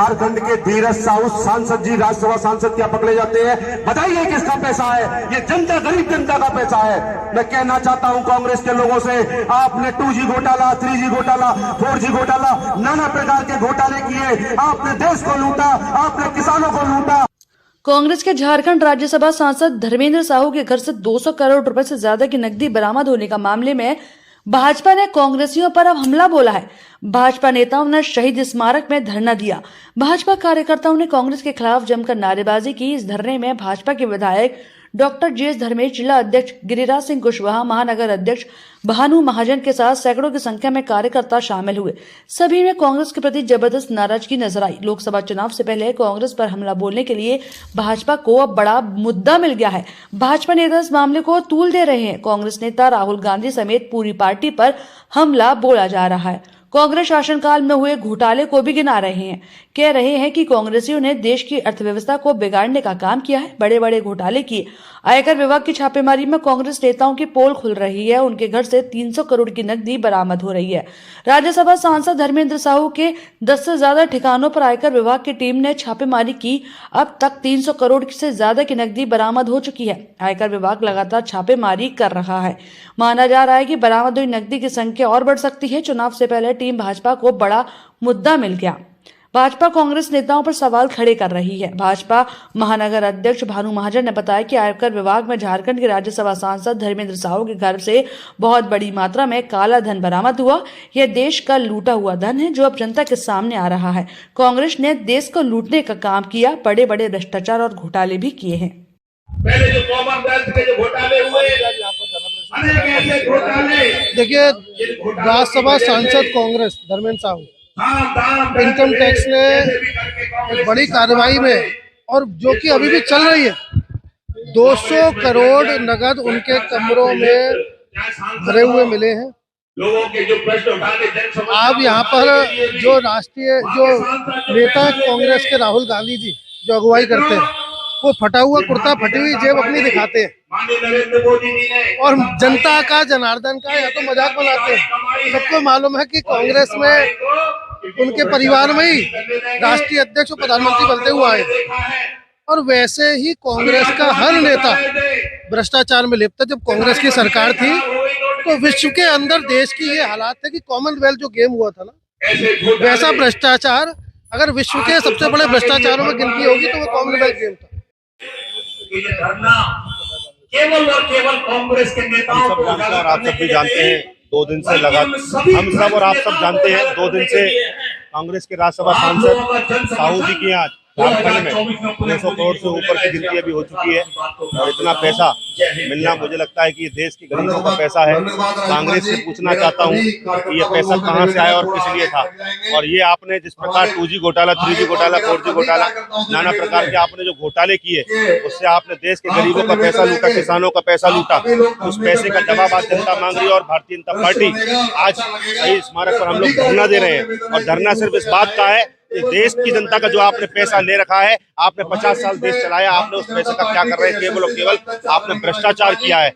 झारखंड के धीरज साहू सांसद जी, राज्यसभा सांसद क्या पकड़े जाते हैं? बताइए किसका पैसा है? ये जनता, गरीब जनता का पैसा है। मैं कहना चाहता हूं कांग्रेस के लोगों से, आपने 2G घोटाला, 3G घोटाला, 4G घोटाला, नाना प्रकार के घोटाले किए। आपने देश को लूटा, आपने किसानों को लूटा। कांग्रेस के झारखंड राज्यसभा सांसद धर्मेंद्र साहू के घर से 200 करोड़ रुपए से ज्यादा की नकदी बरामद होने का मामले में भाजपा ने कांग्रेसियों पर अब हमला बोला है। भाजपा नेताओं ने शहीद स्मारक में धरना दिया। भाजपा कार्यकर्ताओं ने कांग्रेस के खिलाफ जमकर नारेबाजी की। इस धरने में भाजपा के विधायक डॉक्टर जीएस धर्मेश, जिला अध्यक्ष गिरिराज सिंह कुशवाहा, महानगर अध्यक्ष भानु महाजन के साथ सैकड़ों की संख्या में कार्यकर्ता शामिल हुए। सभी में कांग्रेस के प्रति जबरदस्त नाराजगी नजर आई। लोकसभा चुनाव से पहले कांग्रेस पर हमला बोलने के लिए भाजपा को अब बड़ा मुद्दा मिल गया है। भाजपा नेता इस मामले को तूल दे रहे हैं। कांग्रेस नेता राहुल गांधी समेत पूरी पार्टी पर हमला बोला जा रहा है। कांग्रेस शासनकाल में हुए घोटाले को भी गिना रहे हैं। कह रहे हैं कि कांग्रेसियों ने देश की अर्थव्यवस्था को बिगाड़ने का काम किया है, बड़े बड़े घोटाले किए। आयकर विभाग की छापेमारी में कांग्रेस नेताओं की पोल खुल रही है। उनके घर से 300 करोड़ की नकदी बरामद हो रही है। राज्यसभा सांसद धर्मेंद्र साहू के 10 से ज्यादा ठिकानों पर आयकर विभाग की टीम ने छापेमारी की। अब तक 300 करोड़ से ज्यादा की नकदी बरामद हो चुकी है। आयकर विभाग लगातार छापेमारी कर रहा है। माना जा रहा है कि बरामद हुई नकदी की संख्या और बढ़ सकती है। चुनाव से पहले टीम भाजपा को बड़ा मुद्दा मिल गया। भाजपा कांग्रेस नेताओं पर सवाल खड़े कर रही है। भाजपा महानगर अध्यक्ष भानु महाजन ने बताया कि आयकर विभाग में झारखंड के राज्यसभा सांसद धर्मेंद्र साहू के घर से बहुत बड़ी मात्रा में काला धन बरामद हुआ। यह देश का लूटा हुआ धन है जो अब जनता के सामने आ रहा है। कांग्रेस ने देश को लूटने का काम किया, बड़े बड़े भ्रष्टाचार और घोटाले भी किए हैं। पहले जो कॉमनवेल्थ के जो घोटाले हुए, अनेक ऐसे घोटाले। देखिए, राज्यसभा सांसद कांग्रेस धर्मेंद्र साहू, इनकम टैक्स ने एक बड़ी कार्रवाई में, और जो कि अभी भी चल रही है, 200 करोड़ नगद उनके कमरों में भरे हुए मिले हैं। लोगों के जो प्रश्न उठाने, आप यहाँ पर जो राष्ट्रीय जो नेता कांग्रेस के राहुल गांधी जी जो अगुवाई करते हैं, वो फटा हुआ कुर्ता, फटी हुई जेब अपनी दिखाते हैं नरेंद्र मोदी जी ने, और जनता का, जनार्दन का या तो मजाक बनाते हैं। सबको मालूम है कि कांग्रेस में उनके परिवार में ही राष्ट्रीय अध्यक्ष और प्रधानमंत्री बनते हुए आए, और वैसे ही कांग्रेस का हर नेता भ्रष्टाचार में लिप्त है। जब कांग्रेस की सरकार थी तो विश्व के अंदर देश की ये हालात थे कि कॉमनवेल्थ जो गेम हुआ था ना, वैसा भ्रष्टाचार अगर विश्व के सबसे बड़े भ्रष्टाचारों में गिनती होगी तो वो कॉमनवेल्थ गेम था। ये धरना केवल और केवल कांग्रेस के नेताओं को, आप सब भी जानते हैं, 2 दिन से लगा, हम सब और आप सब जानते हैं, 2 दिन से कांग्रेस के राज्यसभा सांसद साहू जी के यहाँ झारखंड में 200 करोड़ से ऊपर की गिनती अभी हो चुकी है। और इतना पैसा मिलना, मुझे लगता है कि ये देश के गरीबों का पैसा है। कांग्रेस से पूछना चाहता हूँ कि ये पैसा कहाँ से आया और किस लिए था। और ये आपने जिस प्रकार 2G घोटाला, 3G घोटाला, 4G घोटाला, नाना प्रकार के आपने जो घोटाले किए, उससे आपने देश के गरीबों का पैसा लूटा, किसानों का पैसा लूटा। उस पैसे का जवाब आज जनता मांग रही है। और भारतीय जनता पार्टी आज शहीद स्मारक पर हम लोग धरना दे रहे हैं। और धरना सिर्फ इस बात का है, देश की जनता का जो आपने पैसा ले रखा है, आपने 50 साल देश चलाया, आपने उस पैसे का क्या कर रहे हैं? केवल और केवल आपने भ्रष्टाचार किया है।